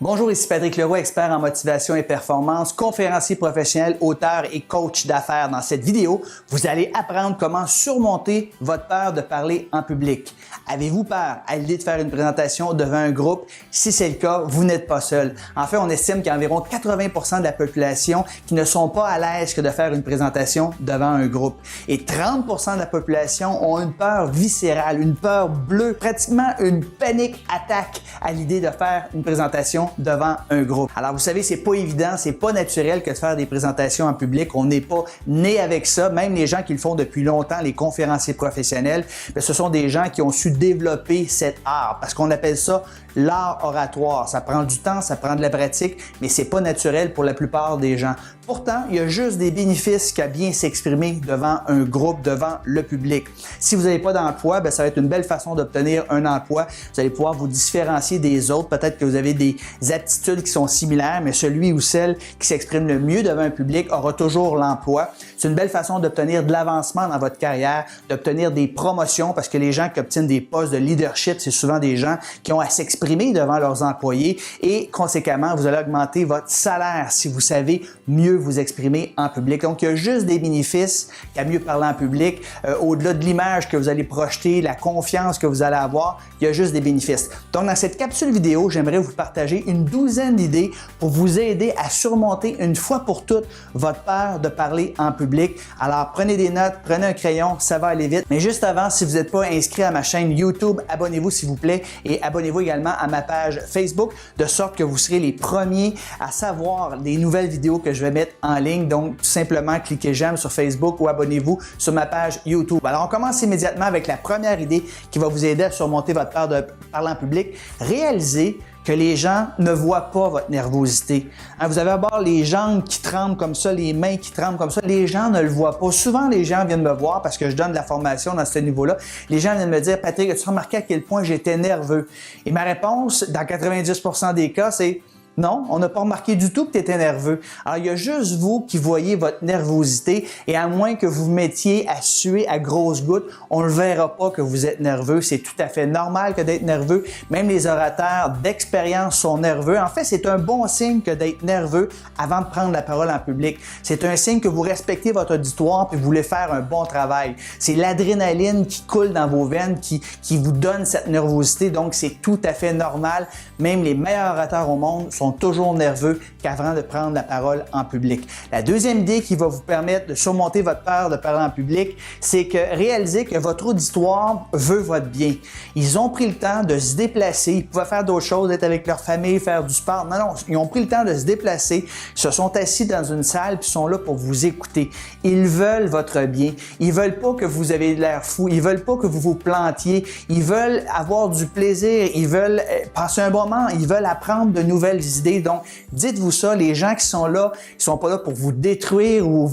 Bonjour, ici Patrick Leroy, expert en motivation et performance, conférencier professionnel, auteur et coach d'affaires. Dans cette vidéo, vous allez apprendre comment surmonter votre peur de parler en public. Avez-vous peur à l'idée de faire une présentation devant un groupe? Si c'est le cas, vous n'êtes pas seul. En fait, on estime qu'il y a environ 80% de la population qui ne sont pas à l'aise que de faire une présentation devant un groupe. Et 30% de la population ont une peur viscérale, une peur bleue, pratiquement une panique attaque à l'idée de faire une présentation devant un groupe. Alors vous savez, c'est pas évident, c'est pas naturel que de faire des présentations en public. On n'est pas né avec ça. Même les gens qui le font depuis longtemps, les conférenciers professionnels, ce sont des gens qui ont su développer cet art parce qu'on appelle ça l'art oratoire. Ça prend du temps, ça prend de la pratique, mais c'est pas naturel pour la plupart des gens. Pourtant, il y a juste des bénéfices qu'à bien s'exprimer devant un groupe, devant le public. Si vous n'avez pas d'emploi, ça va être une belle façon d'obtenir un emploi. Vous allez pouvoir vous différencier des autres. Peut-être que vous avez des aptitudes qui sont similaires, mais celui ou celle qui s'exprime le mieux devant un public aura toujours l'emploi. C'est une belle façon d'obtenir de l'avancement dans votre carrière, d'obtenir des promotions, parce que les gens qui obtiennent des postes de leadership, c'est souvent des gens qui ont à s'exprimer devant leurs employés et conséquemment, vous allez augmenter votre salaire si vous savez mieux vous exprimer en public. Donc, il y a juste des bénéfices qu'à mieux parler en public. Au-delà de l'image que vous allez projeter, la confiance que vous allez avoir, il y a juste des bénéfices. Donc, dans cette capsule vidéo, j'aimerais vous partager une douzaine d'idées pour vous aider à surmonter une fois pour toutes votre peur de parler en public. Alors, prenez des notes, prenez un crayon, ça va aller vite. Mais juste avant, si vous n'êtes pas inscrit à ma chaîne YouTube, abonnez-vous s'il vous plaît et abonnez-vous également à ma page Facebook de sorte que vous serez les premiers à savoir les nouvelles vidéos que je vais mettre en ligne. Donc, tout simplement, cliquez j'aime sur Facebook ou abonnez-vous sur ma page YouTube. Alors, on commence immédiatement avec la première idée qui va vous aider à surmonter votre peur de parler en public. Réalisez que les gens ne voient pas votre nervosité. Vous avez d'abord les jambes qui tremblent comme ça, les mains qui tremblent comme ça. Les gens ne le voient pas. Souvent, les gens viennent me voir parce que je donne de la formation dans ce niveau-là. Les gens viennent me dire, Patrick, as-tu remarqué à quel point j'étais nerveux? Et ma réponse, dans 90% des cas, c'est non, on n'a pas remarqué du tout que tu étais nerveux. Alors, il y a juste vous qui voyez votre nervosité et à moins que vous vous mettiez à suer à grosses gouttes, on ne verra pas que vous êtes nerveux. C'est tout à fait normal que d'être nerveux. Même les orateurs d'expérience sont nerveux. En fait, c'est un bon signe que d'être nerveux avant de prendre la parole en public. C'est un signe que vous respectez votre auditoire et vous voulez faire un bon travail. C'est l'adrénaline qui coule dans vos veines qui vous donne cette nervosité. Donc, c'est tout à fait normal. Même les meilleurs orateurs au monde sont toujours nerveux qu'avant de prendre la parole en public. La deuxième idée qui va vous permettre de surmonter votre peur de parler en public, c'est que réalisez que votre auditoire veut votre bien. Ils ont pris le temps de se déplacer. Ils pouvaient faire d'autres choses, être avec leur famille, faire du sport. Non, ils ont pris le temps de se déplacer, ils se sont assis dans une salle puis sont là pour vous écouter. Ils veulent votre bien. Ils veulent pas que vous ayez l'air fou. Ils veulent pas que vous vous plantiez. Ils veulent avoir du plaisir. Ils veulent passer un bon moment. Ils veulent apprendre de nouvelles idées. Donc, dites-vous ça, les gens qui sont là, ils sont pas là pour vous détruire ou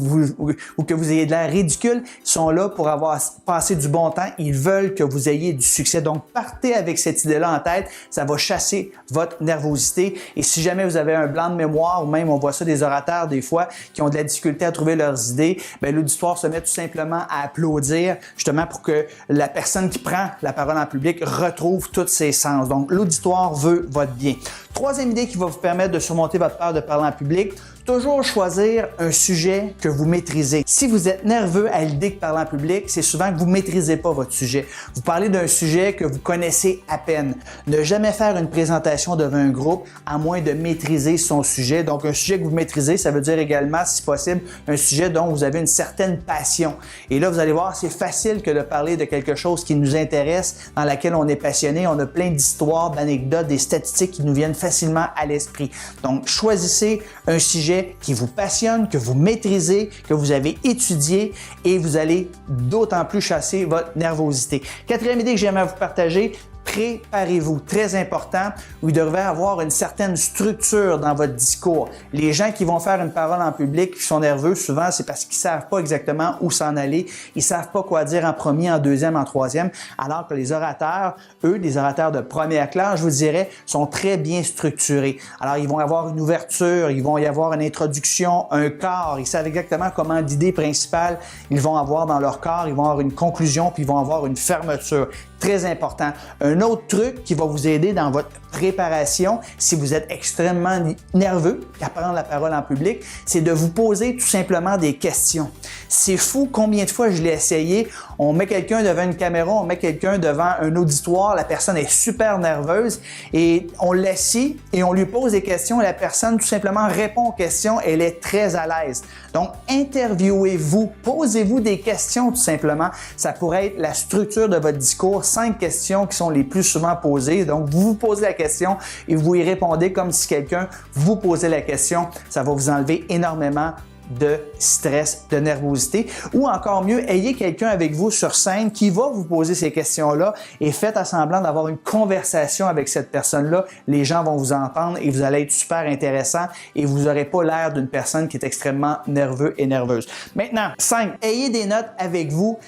que vous ayez de l'air ridicule, ils sont là pour avoir passé du bon temps, ils veulent que vous ayez du succès. Donc, partez avec cette idée-là en tête, ça va chasser votre nervosité et si jamais vous avez un blanc de mémoire ou même on voit ça des orateurs des fois qui ont de la difficulté à trouver leurs idées, l'auditoire se met tout simplement à applaudir justement pour que la personne qui prend la parole en public retrouve tous ses sens. Donc, l'auditoire veut votre bien. Troisième idée qui va vous permettre de surmonter votre peur de parler en public, toujours choisir un sujet que vous maîtrisez. Si vous êtes nerveux à l'idée de parler en public, c'est souvent que vous ne maîtrisez pas votre sujet. Vous parlez d'un sujet que vous connaissez à peine. Ne jamais faire une présentation devant un groupe à moins de maîtriser son sujet. Donc, un sujet que vous maîtrisez, ça veut dire également, si possible, un sujet dont vous avez une certaine passion. Et là, vous allez voir, c'est facile que de parler de quelque chose qui nous intéresse, dans laquelle on est passionné. On a plein d'histoires, d'anecdotes, des statistiques qui nous viennent facilement à l'esprit. Donc, choisissez un sujet qui vous passionne, que vous maîtrisez, que vous avez étudié et vous allez d'autant plus chasser votre nervosité. Quatrième idée que j'aimerais vous partager, préparez-vous, très important, vous devez avoir une certaine structure dans votre discours. Les gens qui vont faire une parole en public, qui sont nerveux, souvent, c'est parce qu'ils ne savent pas exactement où s'en aller, ils ne savent pas quoi dire en premier, en deuxième, en troisième, alors que les orateurs, eux, des orateurs de première classe, je vous dirais, sont très bien structurés. Alors, ils vont avoir une ouverture, ils vont y avoir une introduction, un corps, ils savent exactement comment l'idée principale ils vont avoir dans leur corps, ils vont avoir une conclusion, puis ils vont avoir une fermeture. Très important. Un autre truc qui va vous aider dans votre préparation, si vous êtes extrêmement nerveux à prendre la parole en public, c'est de vous poser tout simplement des questions. C'est fou combien de fois je l'ai essayé. On met quelqu'un devant une caméra, on met quelqu'un devant un auditoire, la personne est super nerveuse et on l'assit et on lui pose des questions et la personne tout simplement répond aux questions et elle est très à l'aise. Donc, interviewez-vous, posez-vous des questions tout simplement. Ça pourrait être la structure de votre discours, 5 questions qui sont les plus souvent posées. Donc, vous vous posez la question et vous y répondez comme si quelqu'un vous posait la question. Ça va vous enlever énormément de stress, de nervosité, ou encore mieux, ayez quelqu'un avec vous sur scène qui va vous poser ces questions-là et faites à semblant d'avoir une conversation avec cette personne-là. Les gens vont vous entendre et vous allez être super intéressant et vous n'aurez pas l'air d'une personne qui est extrêmement nerveux et nerveuse. Maintenant, 5, ayez des notes avec vous.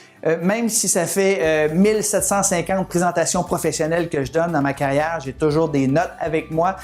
Même si ça fait 1750 présentations professionnelles que je donne dans ma carrière, j'ai toujours des notes avec moi.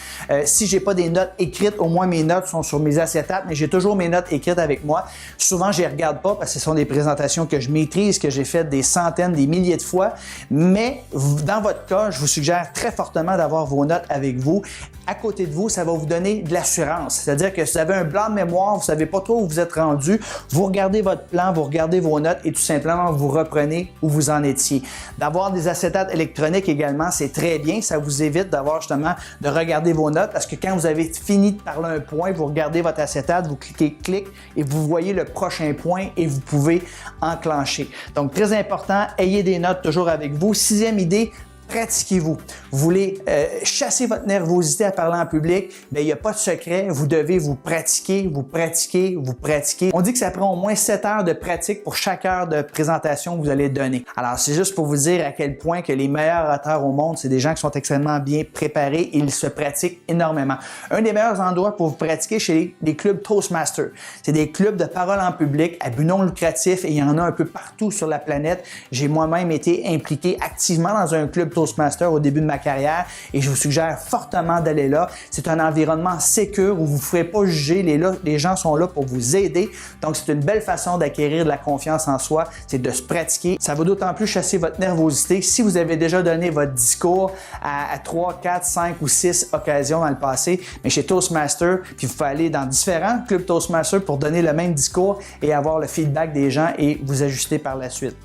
Si j'ai pas des notes écrites, au moins mes notes sont sur mes acétates, mais j'ai toujours mes notes écrites avec moi. Souvent, je les regarde pas parce que ce sont des présentations que je maîtrise, que j'ai faites des centaines, des milliers de fois. Mais dans votre cas, je vous suggère très fortement d'avoir vos notes avec vous. À côté de vous, ça va vous donner de l'assurance. C'est-à-dire que si vous avez un blanc de mémoire, vous savez pas trop où vous êtes rendu, vous regardez votre plan, vous regardez vos notes et tout simplement vous reprenez où vous en étiez. D'avoir des acétates électroniques également, c'est très bien. Ça vous évite d'avoir justement de regarder vos notes parce que quand vous avez fini de parler un point, vous regardez votre acétate, vous cliquez clic et vous voyez le prochain point et vous pouvez enclencher. Donc, très important, ayez des notes toujours avec vous. 6e idée, pratiquez-vous. Vous voulez chasser votre nervosité à parler en public, bien, il n'y a pas de secret. Vous devez vous pratiquer, vous pratiquer, vous pratiquer. On dit que ça prend au moins 7 heures de pratique pour chaque heure de présentation que vous allez donner. Alors, c'est juste pour vous dire à quel point que les meilleurs orateurs au monde, c'est des gens qui sont extrêmement bien préparés et ils se pratiquent énormément. Un des meilleurs endroits pour vous pratiquer, chez les clubs Toastmasters. C'est des clubs de parole en public à but non lucratif et il y en a un peu partout sur la planète. J'ai moi-même été impliqué activement dans un club Toastmaster au début de ma carrière et je vous suggère fortement d'aller là. C'est un environnement sécure où vous ne ferez pas juger. Les gens sont là pour vous aider. Donc, c'est une belle façon d'acquérir de la confiance en soi, c'est de se pratiquer. Ça va d'autant plus chasser votre nervosité si vous avez déjà donné votre discours à 3, 4, 5 ou 6 occasions dans le passé. Mais chez Toastmaster, puis vous pouvez aller dans différents clubs Toastmaster pour donner le même discours et avoir le feedback des gens et vous ajuster par la suite.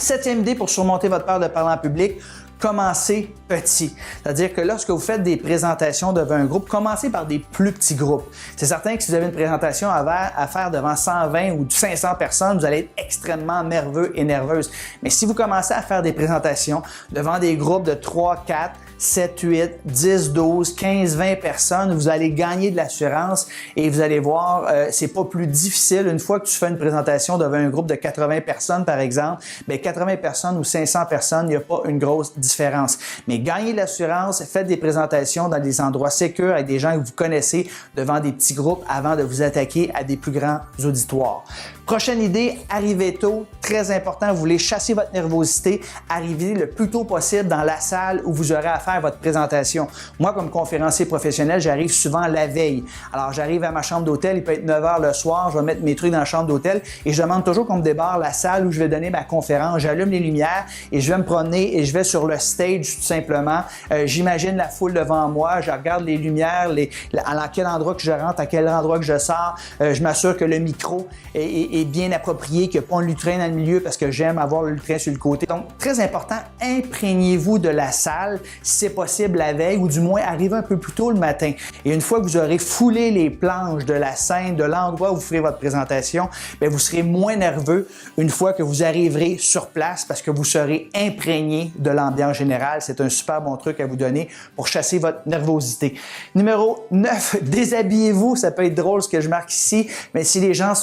7e idée pour surmonter votre peur de parler en public, commencez petit. C'est-à-dire que lorsque vous faites des présentations devant un groupe, commencez par des plus petits groupes. C'est certain que si vous avez une présentation à faire devant 120 ou 500 personnes, vous allez être extrêmement nerveux et nerveuse. Mais si vous commencez à faire des présentations devant des groupes de 3, 4, 7, 8, 10, 12, 15, 20 personnes, vous allez gagner de l'assurance et vous allez voir, c'est pas plus difficile. Une fois que tu fais une présentation devant un groupe de 80 personnes, par exemple, bien 80 personnes ou 500 personnes, il n'y a pas une grosse différence. Mais gagnez de l'assurance, faites des présentations dans des endroits sécurs avec des gens que vous connaissez devant des petits groupes avant de vous attaquer à des plus grands auditoires. Prochaine idée, arrivez tôt. Très important, vous voulez chasser votre nervosité, arrivez le plus tôt possible dans la salle où vous aurez à faire votre présentation. Moi, comme conférencier professionnel, j'arrive souvent la veille. Alors, j'arrive à ma chambre d'hôtel, il peut être 9 h le soir, je vais mettre mes trucs dans la chambre d'hôtel et je demande toujours qu'on me débarre la salle où je vais donner ma conférence. J'allume les lumières et je vais me promener et je vais sur le stage tout simplement. J'imagine la foule devant moi, je regarde les lumières, à quel endroit que je rentre, à quel endroit que je sors. Je m'assure que le micro est bien approprié, qu'il n'y a pas un lutrin dans le milieu parce que j'aime avoir le lutrin sur le côté. Donc, très important, imprégnez-vous de la salle, si c'est possible la veille ou du moins arrivez un peu plus tôt le matin. Et une fois que vous aurez foulé les planches de la scène, de l'endroit où vous ferez votre présentation, bien, vous serez moins nerveux une fois que vous arriverez sur place parce que vous serez imprégné de l'ambiance générale. C'est un super bon truc à vous donner pour chasser votre nervosité. Numéro 9, déshabillez-vous. Ça peut être drôle ce que je marque ici, mais quand les gens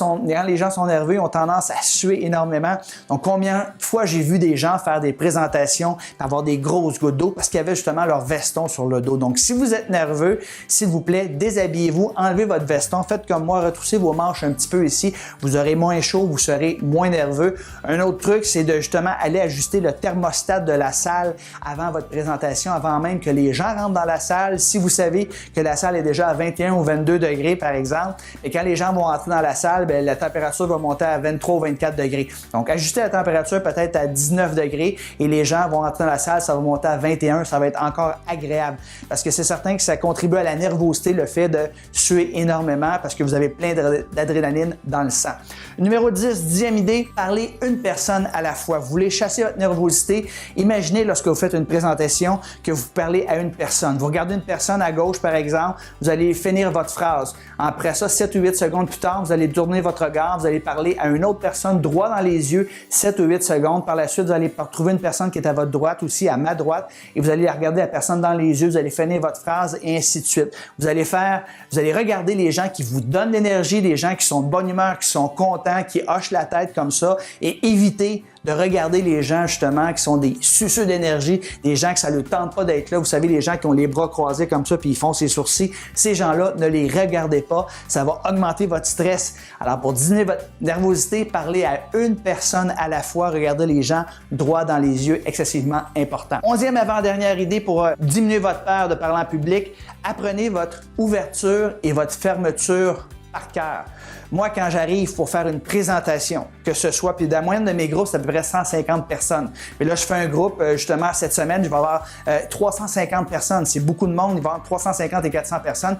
sont nerveux, ils ont tendance à suer énormément. Donc, combien de fois j'ai vu des gens faire des présentations, avoir des grosses gouttes d'eau parce qu'ils avaient justement leur veston sur le dos. Donc, si vous êtes nerveux, s'il vous plaît, déshabillez-vous, enlevez votre veston, faites comme moi, retroussez vos manches un petit peu ici, vous aurez moins chaud, vous serez moins nerveux. Un autre truc, c'est de justement aller ajuster le thermostat de la salle avant votre présentation, avant même que les gens rentrent dans la salle. Si vous savez que la salle est déjà à 21 ou 22 degrés, par exemple, et quand les gens vont entrer dans la salle, bien, la température va monter à 23 ou 24 degrés. Donc, ajustez la température peut-être à 19 degrés et les gens vont entrer dans la salle, ça va monter à 21, ça va être être encore agréable. Parce que c'est certain que ça contribue à la nervosité, le fait de suer énormément parce que vous avez plein d'adrénaline dans le sang. Numéro 10, 10e idée, parlez une personne à la fois. Vous voulez chasser votre nervosité. Imaginez lorsque vous faites une présentation que vous parlez à une personne. Vous regardez une personne à gauche, par exemple, vous allez finir votre phrase. Après ça, 7 ou 8 secondes plus tard, vous allez tourner votre regard, vous allez parler à une autre personne droit dans les yeux, 7 ou 8 secondes. Par la suite, vous allez trouver une personne qui est à votre droite aussi, à ma droite, et vous allez regarder la personne dans les yeux, vous allez finir votre phrase et ainsi de suite. Vous allez regarder les gens qui vous donnent l'énergie, les gens qui sont de bonne humeur, qui sont contents, qui hochent la tête comme ça, et évitez de regarder les gens justement qui sont des suceux d'énergie, des gens que ça ne leur tente pas d'être là. Vous savez, les gens qui ont les bras croisés comme ça puis ils font ses sourcils, ces gens-là, ne les regardez pas. Ça va augmenter votre stress. Alors, pour diminuer votre nervosité, parlez à une personne à la fois. Regardez les gens droit dans les yeux, excessivement important. 11e avant-dernière idée pour diminuer votre peur de parler en public, apprenez votre ouverture et votre fermeture par cœur. Moi, quand j'arrive pour faire une présentation, que ce soit, puis dans la moyenne de mes groupes, c'est à peu près 150 personnes. Mais là, je fais un groupe, justement, cette semaine, je vais avoir 350 personnes. C'est beaucoup de monde, il va y avoir 350 et 400 personnes.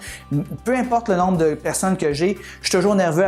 Peu importe le nombre de personnes que j'ai, je suis toujours nerveux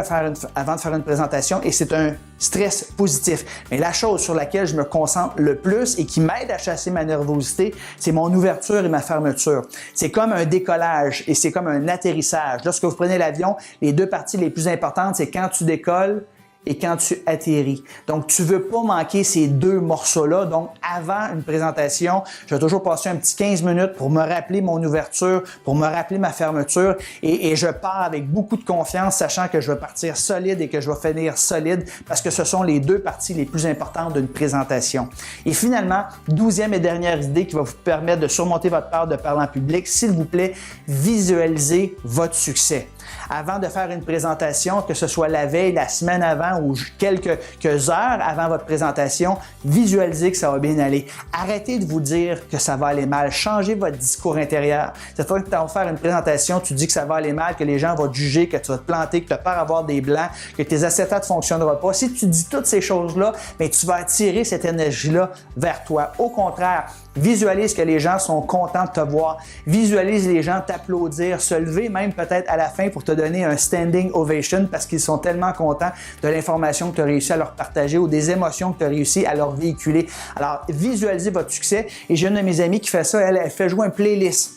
avant de faire une présentation et c'est un stress positif. Mais la chose sur laquelle je me concentre le plus et qui m'aide à chasser ma nervosité, c'est mon ouverture et ma fermeture. C'est comme un décollage et c'est comme un atterrissage. Lorsque vous prenez l'avion, les deux parties les plus importantes, c'est quand tu décolles et quand tu atterris. Donc, tu veux pas manquer ces deux morceaux-là. Donc, avant une présentation, je vais toujours passer un petit 15 minutes pour me rappeler mon ouverture, pour me rappeler ma fermeture et je pars avec beaucoup de confiance, sachant que je vais partir solide et que je vais finir solide parce que ce sont les deux parties les plus importantes d'une présentation. Et finalement, 12e et dernière idée qui va vous permettre de surmonter votre peur de parler en public, s'il vous plaît, visualisez votre succès. Avant de faire une présentation, que ce soit la veille, la semaine avant ou quelques heures avant votre présentation, visualisez que ça va bien aller. Arrêtez de vous dire que ça va aller mal. Changez votre discours intérieur. Cette fois que tu vas faire une présentation, tu dis que ça va aller mal, que les gens vont te juger, que tu vas te planter, que tu as peur d'avoir des blancs, que tes acétates ne fonctionneront pas. Si tu dis toutes ces choses-là, bien, tu vas attirer cette énergie-là vers toi. Au contraire, visualise que les gens sont contents de te voir. Visualise les gens t'applaudir, se lever même peut-être à la fin pour te donner un standing ovation parce qu'ils sont tellement contents de l'information que tu as réussi à leur partager ou des émotions que tu as réussi à leur véhiculer. Alors, visualisez votre succès. Et j'ai une de mes amies qui fait ça, elle fait jouer un playlist.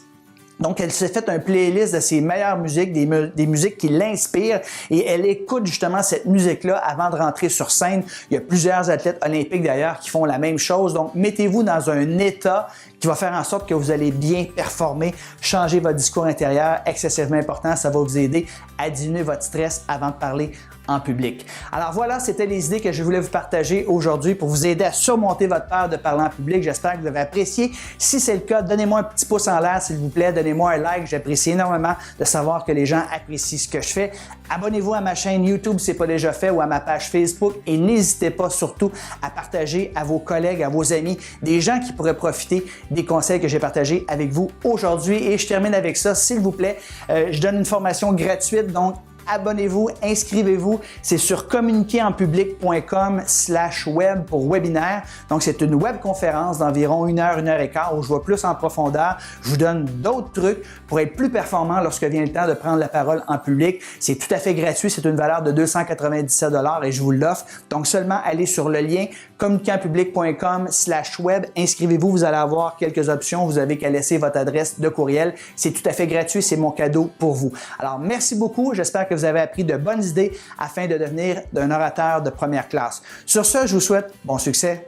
Donc, elle s'est fait un playlist de ses meilleures musiques, des musiques qui l'inspirent et elle écoute justement cette musique-là avant de rentrer sur scène. Il y a plusieurs athlètes olympiques d'ailleurs qui font la même chose. Donc, mettez-vous dans un état qui va faire en sorte que vous allez bien performer, changer votre discours intérieur, excessivement important. Ça va vous aider à diminuer votre stress avant de parler en public. Alors voilà, c'était les idées que je voulais vous partager aujourd'hui pour vous aider à surmonter votre peur de parler en public. J'espère que vous avez apprécié. Si c'est le cas, donnez-moi un petit pouce en l'air, s'il vous plaît. Donnez-moi un like. J'apprécie énormément de savoir que les gens apprécient ce que je fais. Abonnez-vous à ma chaîne YouTube si ce n'est pas déjà fait ou à ma page Facebook et n'hésitez pas surtout à partager à vos collègues, à vos amis, des gens qui pourraient profiter des conseils que j'ai partagés avec vous aujourd'hui. Et je termine avec ça, s'il vous plaît. Je donne une formation gratuite, donc abonnez-vous, inscrivez-vous. C'est sur communiquerenpublic.com/web pour webinaire. Donc, c'est une webconférence d'environ 1 heure, 1 heure et quart où je vais plus en profondeur. Je vous donne d'autres trucs pour être plus performant lorsque vient le temps de prendre la parole en public. C'est tout à fait gratuit. C'est une valeur de 297 $ et je vous l'offre. Donc, seulement allez sur le lien communiquerenpublic.com/web. Inscrivez-vous. Vous allez avoir quelques options. Vous avez qu'à laisser votre adresse de courriel. C'est tout à fait gratuit. C'est mon cadeau pour vous. Alors, merci beaucoup. J'espère que vous avez appris de bonnes idées afin de devenir un orateur de première classe. Sur ce, je vous souhaite bon succès